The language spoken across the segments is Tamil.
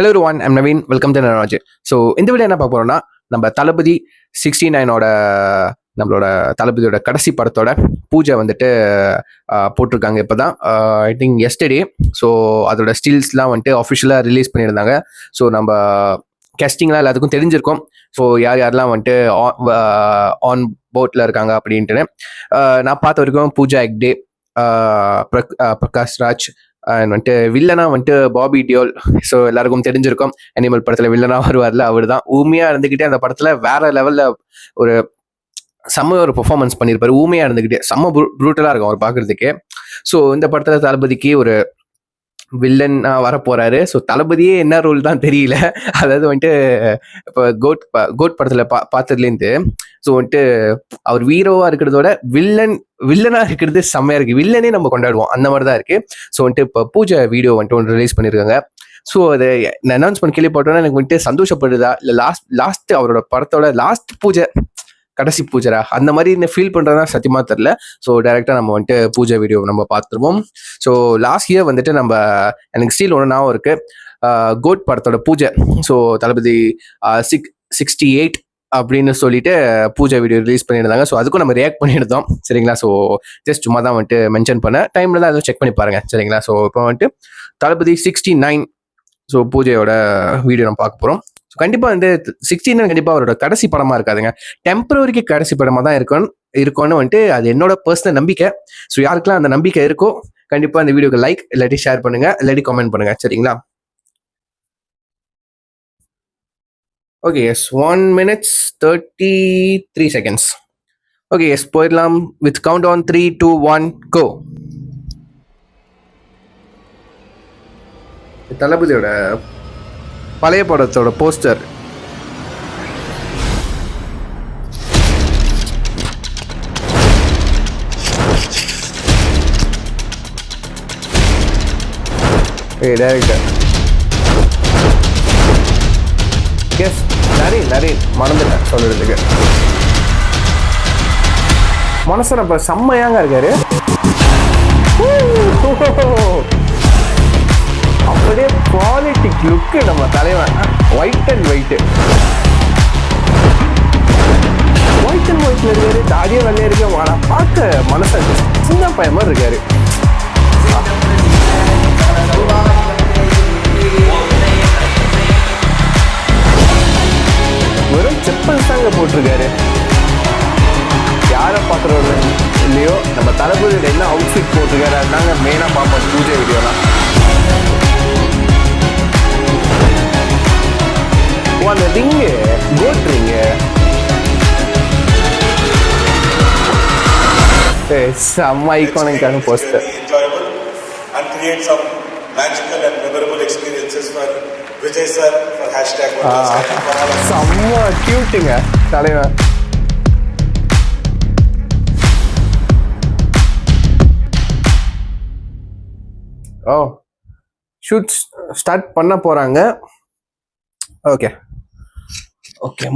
Hello everyone, I'm Naveen. Welcome to நராஜ். ஸோ இந்த வீடியோ என்ன பார்க்க போறோம்னா, நம்ம தளபதி 69ஓட நம்மளோட தளபதியோட கடைசி படத்தோட பூஜை வந்துட்டு போட்டிருக்காங்க இப்போதான். I think yesterday. ஸோ அதோட ஸ்டில்ஸ்லாம் வந்துட்டு அஃபிஷியலாக ரிலீஸ் பண்ணியிருந்தாங்க. ஸோ நம்ம கேஸ்டிங்லாம் எல்லாத்துக்கும் தெரிஞ்சிருக்கோம். ஸோ யார் யாரெல்லாம் வந்துட்டு ஆன் போட்டில் இருக்காங்க அப்படின்ட்டு நான் பார்த்த வரைக்கும் பூஜா ஹெக்டே, பிரகாஷ் ராஜ் அண்ட் வந்துட்டு வில்லனா வந்துட்டு பாபி டியோல். ஸோ எல்லாருக்கும் தெரிஞ்சிருக்கும், அனிமல் படத்துல வில்லனா வருவார்ல, அவர் தான் ஊமையா இருந்துகிட்டே அந்த படத்துல வேற லெவல்ல ஒரு செம்ம ஒரு பெர்ஃபார்மன்ஸ் பண்ணியிருப்பாரு. ஊமையா இருந்துகிட்டே செம்ம ப்ரூட்டலா இருக்கும் அவர் பார்க்கறதுக்கே. ஸோ இந்த படத்துல தளபதிக்கு ஒரு வில்லன் வர போறாரு. ஸோ தளபதியே என்ன ரோல் தான் தெரியல. அதாவது வந்துட்டு இப்போ கோட் படத்துல பார்த்ததுலேருந்து ஸோ வந்துட்டு அவர் ஹீரோவா இருக்கிறதோட வில்லனா இருக்கிறது செம்மையா இருக்கு. வில்லனே நம்ம கொண்டாடுவோம், அந்த மாதிரி தான் இருக்கு. ஸோ வந்துட்டு இப்போ பூஜை வீடியோ வந்துட்டு ஒன்று ரிலீஸ் பண்ணியிருக்காங்க. ஸோ அதை அனௌன்ஸ்மெண்ட் கேள்விப்பட்டோன்னா எனக்கு வந்துட்டு சந்தோஷப்படுதா இல்லை லாஸ்ட் அவரோட படத்தோட லாஸ்ட் பூஜை, கடைசி பூஜரா அந்த மாதிரி ஃபீல் பண்றதா சத்தியமா தெரியல. ஸோ டைரக்டா நம்ம வந்துட்டு பூஜை வீடியோ நம்ம பார்த்துருவோம். ஸோ லாஸ்ட் இயர் வந்துட்டு நம்ம எனக்கு ஸ்டீல் ஒன்று ஞாபகம் இருக்கு, கோட் படத்தோட பூஜை. ஸோ தளபதி 68 அப்படின்னு சொல்லிட்டு பூஜை வீடியோ ரிலீஸ் பண்ணியிருந்தாங்க. ஸோ அதுக்கும் நம்ம ரியாக்ட் பண்ணியிருந்தோம், சரிங்களா. ஸோ ஜஸ்ட் சும்மா தான் வந்துட்டு மென்ஷன் பண்ண டைம்ல தான் எதுவும் செக் பண்ணி பாருங்க, சரிங்களா. ஸோ இப்போ வந்துட்டு தளபதி 69 ஸோ பூஜையோட வீடியோ நம்ம பார்க்க போகிறோம். ஸோ கண்டிப்பாக வந்து 69 கண்டிப்பாக அவரோட கடைசி படமாக இருக்காதுங்க, டெம்பரரிக்கு கடைசி படமாக தான் இருக்கும்னு வந்துட்டு அது என்னோட பர்சனல் நம்பிக்கை. ஸோ யாருக்கெல்லாம் அந்த நம்பிக்கை இருக்கோ கண்டிப்பாக அந்த வீடியோக்கு லைக் இல்லாட்டி ஷேர் பண்ணுங்க, இல்லாட்டி கமெண்ட் பண்ணுங்க, சரிங்களா. Okay, yes 1 minute 33 seconds. Okay, yes போயிடலாம். With count on 3, 2, 1 go. தளபதியோட பழைய படத்தோட போஸ்டர். டைரக்டர் எஸ் நரீன் மறந்துட்டேன் சொல்றதுக்கு. மனசு அப்ப செம்மையாங்க இருக்காரு. அப்படியே பாலிட்டிக் லுக்கு நம்ம தலைவன். ஒயிட் அண்ட் ஒயிட்ல இருக்காரு, தாடியே வெள்ளையா இருக்கு, பார்க்க மனசு சின்ன பையன் மாதிரி இருக்காரு. வெறும் செப்பல் தாங்க போட்டிருக்காரு. யாரை பார்க்குறோம் இல்லையோ நம்ம தளபதியோட என்ன அவுட்ஃபிட் போட்டிருக்காரு அதுதாங்க மெயினா பார்ப்போம் பூஜை வீடியோலாம். அந்த ரிங்கு, கோட் ரிங்கு செம்ம ஐகானிக்கான போஸ்டர். செம்ம கியூட்டுங்க தலைவன். ஓ, ஷூட் ஸ்டார்ட் பண்ண போறாங்க. ஓகே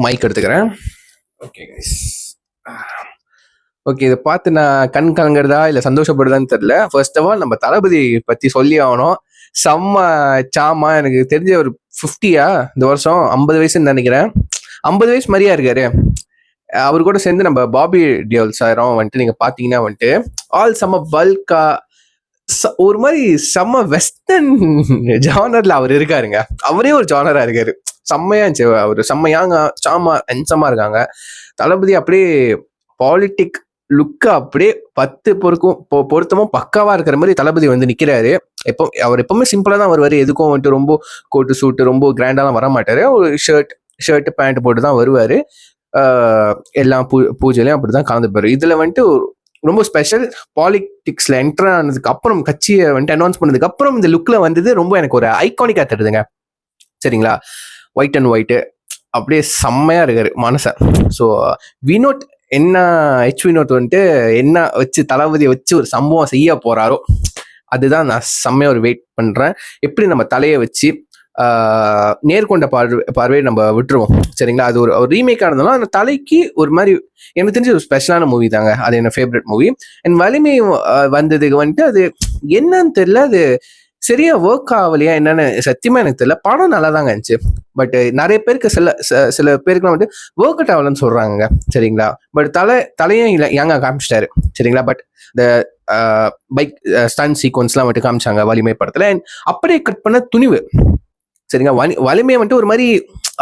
மைக் எடுத்துக்கிறேன். ஓகே கைஸ், ஓகே இதை பார்த்து நான் கண் கலங்குறதா இல்லை சந்தோஷப்படுதான்னு தெரியல. ஃபர்ஸ்ட் ஆஃப் ஆல் நம்ம தளபதி பற்றி சொல்லி ஆகணும். செம்ம சாமா, எனக்கு தெரிஞ்ச ஒரு 50 இந்த வருஷம் 50 வயசுன்னு நினைக்கிறேன். 50 வயசு மாதிரியா இருக்காரு. அவர் கூட சேர்ந்து நம்ம பாபி டியோல் சாரும் வந்துட்டு நீங்க பாத்தீங்கன்னா வந்துட்டு ஆல் செம்ம பல்கா ஒரு மாதிரி செம்ம வெஸ்டர்ன் ஜானர்ல அவர் இருக்காருங்க. அவரே ஒரு ஜானரா இருக்காரு, செம்மையா இருந்துச்சு. அவர் செம்மையாங்க சாமா இருக்காங்க. தளபதி அப்படியே பாலிட்டிக் லுக்கு அப்படியே 10 பொருத்தமும் பக்காவா இருக்கிற மாதிரி தளபதி வந்து நிக்கிறாரு. அவர் எப்பவுமே சிம்பிளா தான் வருவாரு, எதுக்கும் வந்துட்டு ரொம்ப கோட்டு சூட்டு ரொம்ப கிராண்டாலாம் வர மாட்டாரு. ஒரு ஷர்ட் பேண்ட் போட்டு தான் வருவாரு. எல்லா பூஜையிலையும் அப்படிதான் கலந்துப்பாரு. இதுல வந்துட்டு ரொம்ப ஸ்பெஷல் பாலிடிக்ஸ்ல என்டர் ஆனதுக்கு அப்புறம், கட்சியை வந்துட்டு அனௌன்ஸ் பண்ணதுக்கு அப்புறம் இந்த லுக்ல வந்தது ரொம்ப எனக்கு ஒரு ஐகானிக்கா தருதுங்க, சரிங்களா. ஒயிட் அண்ட் ஒயிட்டு அப்படியே செம்மையா இருக்காரு மனச. ஸோ வினோட் என்ன வினோட் வந்துட்டு என்ன வச்சு தளபதியை வச்சு ஒரு சம்பவம் செய்ய போறாரோ அதுதான் நான் செம்மையா ஒரு வெயிட் பண்றேன். எப்படி நம்ம தலையை வச்சு நேர்கொண்ட பார்வையை நம்ம விட்டுருவோம், சரிங்களா. அது ஒரு ரீமேக் ஆனதுனால அந்த தலைக்கு ஒரு மாதிரி எனக்கு தெரிஞ்ச ஒரு ஸ்பெஷலான மூவி தாங்க. அது என்ன ஃபேவரட் மூவி. அண்ட் வலிமை வந்ததுக்கு வந்துட்டு அது என்னன்னு தெரியல, அது சரியா ஒர்க் ஆகலையா என்னன்னு சத்தியமா எனக்கு தெரியல. படம் நல்லா தாங்க இருந்துச்சு. பட் நிறைய பேருக்கு சில பேருக்குலாம் வந்து ஒர்க் அவுட் ஆகலன்னு சொல்றாங்க. சரிங்களா? பட் தலையும் இல்லை யங்கா காமிச்சிட்டாரு. சரிங்களா? பட் இந்த பைக் ஸ்டன் சீக்வன்ஸ்லாம் வந்துட்டு காமிச்சாங்க வலிமை படத்துல. அப்படியே கட் பண்ண துணிவு. சரிங்க, வலிமையை வந்துட்டு ஒரு மாதிரி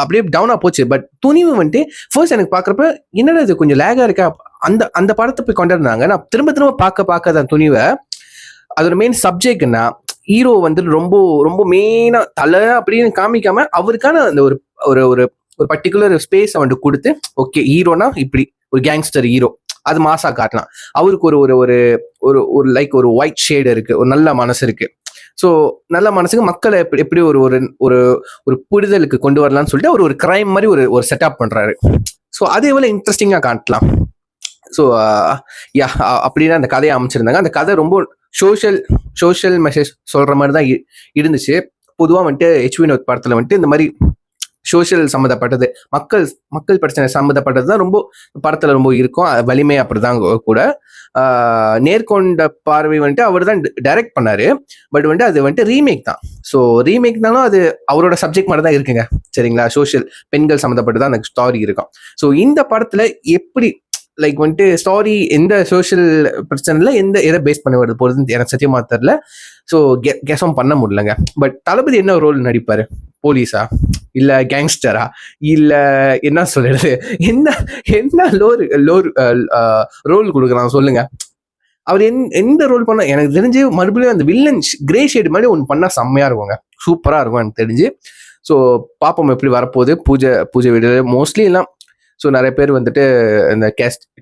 அப்படியே டவுனா போச்சு. பட் துணிவு வந்துட்டு ஃபர்ஸ்ட் எனக்கு பாக்குறப்ப என்னடா இது கொஞ்சம் லேகா இருக்கா, அந்த அந்த படத்தை போய் கொண்டாடுறாங்க. நான் திரும்ப திரும்ப பார்க்க அந்த துணிவை, அதோட மெயின் சப்ஜெக்ட் என்ன, ஹீரோ வந்து ரொம்ப ரொம்ப மெயினா தலை அப்படின்னு காமிக்காம அவருக்கான அந்த ஒரு ஒரு ஒரு ஒரு பர்டிகுலர் ஸ்பேஸை வந்துட்டு கொடுத்து, ஓகே ஹீரோனா இப்படி ஒரு கேங்ஸ்டர் ஹீரோ அது மாசா காட்டலாம். அவருக்கு ஒரு ஒரு ஒரு ஒரு லைக் ஒரு ஒயிட் ஷேடு இருக்கு, ஒரு நல்ல மனசு இருக்கு. ஸோ நல்ல மனசுக்கு மக்களை எப்படி ஒரு ஒரு ஒரு ஒரு புரிதலுக்கு கொண்டு வரலாம்னு சொல்லிட்டு அவர் ஒரு கிரைம் மாதிரி ஒரு ஒரு செட்டப் பண்றாரு. ஸோ அது எவ்வளோ இன்ட்ரெஸ்டிங்காக காட்டலாம். ஸோ யா அப்படின்னா அந்த கதையை அமைச்சிருந்தாங்க. அந்த கதை ரொம்ப சோஷியல் மெசேஜ் சொல்ற மாதிரி தான் இருந்துச்சு. பொதுவாக வந்துட்டு ஹெச் வினோத் படத்துல வந்துட்டு இந்த மாதிரி சோஷியல் சம்மந்தப்பட்டது, மக்கள் பிரச்சனை சம்மந்தப்பட்டது தான் ரொம்ப படத்துல ரொம்ப இருக்கும். வலிமை அப்படிதான் கூட. நேர்கொண்ட பார்வை வந்துட்டு அவர் தான் டைரக்ட் பண்ணாரு. பட் வந்துட்டு அது வந்துட்டு ரீமேக் தான். ஸோ ரீமேக்னாலும் அது அவரோட சப்ஜெக்ட் மாதிரி தான் இருக்குங்க. சரிங்களா? சோஷியல் பெண்கள் சம்மந்தப்பட்டு தான் அந்த ஸ்டாரி இருக்கும். ஸோ இந்த படத்துல எப்படி லைக் வந்துட்டு ஸ்டாரி எந்த சோஷியல் பிரச்சனைல எதை பேஸ் பண்ணி வருது போறதுன்னு எனக்கு சத்தியமா தெரியல. ஸோ கெஸும் பண்ண முடியலங்க. பட் தளபதி என்ன ரோல் நடிப்பாரு? போலீஸா, இல்ல கேங்ஸ்டரா, இல்ல என்ன சொல்றது, என்ன என்ன ரோல் கொடுக்கலாம் சொல்லுங்க. அவர் எந்த ரோல் பண்ண எனக்கு தெரிஞ்சு மறுபடியும் அந்த வில்லன் கிரே ஷேடு மாதிரி ஒன்று பண்ணா செம்மையா இருக்குங்க, சூப்பரா இருக்கும் எனக்கு தெரிஞ்சு. ஸோ பாப்போம் எப்படி வரப்போகுது. பூஜை வீடு மோஸ்ட்லி எல்லாம். ஸோ நிறைய பேர் வந்துட்டு இந்த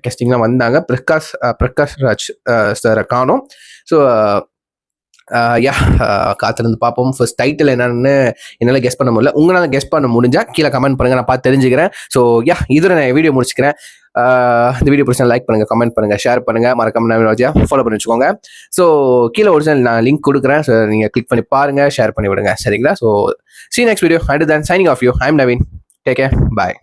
கேஸ்டிங்லாம் வந்தாங்க. பிரகாஷ் ராஜ் சாரை காணோம். ஸோ யா காத்திருந்து பார்ப்போம். ஃபர்ஸ்ட் டைட்டில் என்னன்னு என்னால் கெஸ் பண்ண முடியல. உங்களால் கெஸ் பண்ண முடிஞ்சா கீழே கமெண்ட் பண்ணுங்க, நான் பார்த்து தெரிஞ்சுக்கிறேன். ஸோ யா இதோட நான் வீடியோ முடிச்சுக்கிறேன். இந்த வீடியோ பிடிச்சா லைக் பண்ணுங்க, கமெண்ட் பண்ணுங்க, ஷேர் பண்ணுங்க, மறக்காம நவீன் ராஜா ஃபாலோ பண்ணி வச்சுக்கோங்க. ஸோ கீழே ஒரிஜினல் நான் லிங்க் கொடுக்குறேன். ஸோ நீங்கள் கிளிக் பண்ணி பாருங்க, ஷேர் பண்ணி விடுங்க. சரிங்களா? So see you next video. Until then, signing off you. I'm Naveen. Take care. Bye.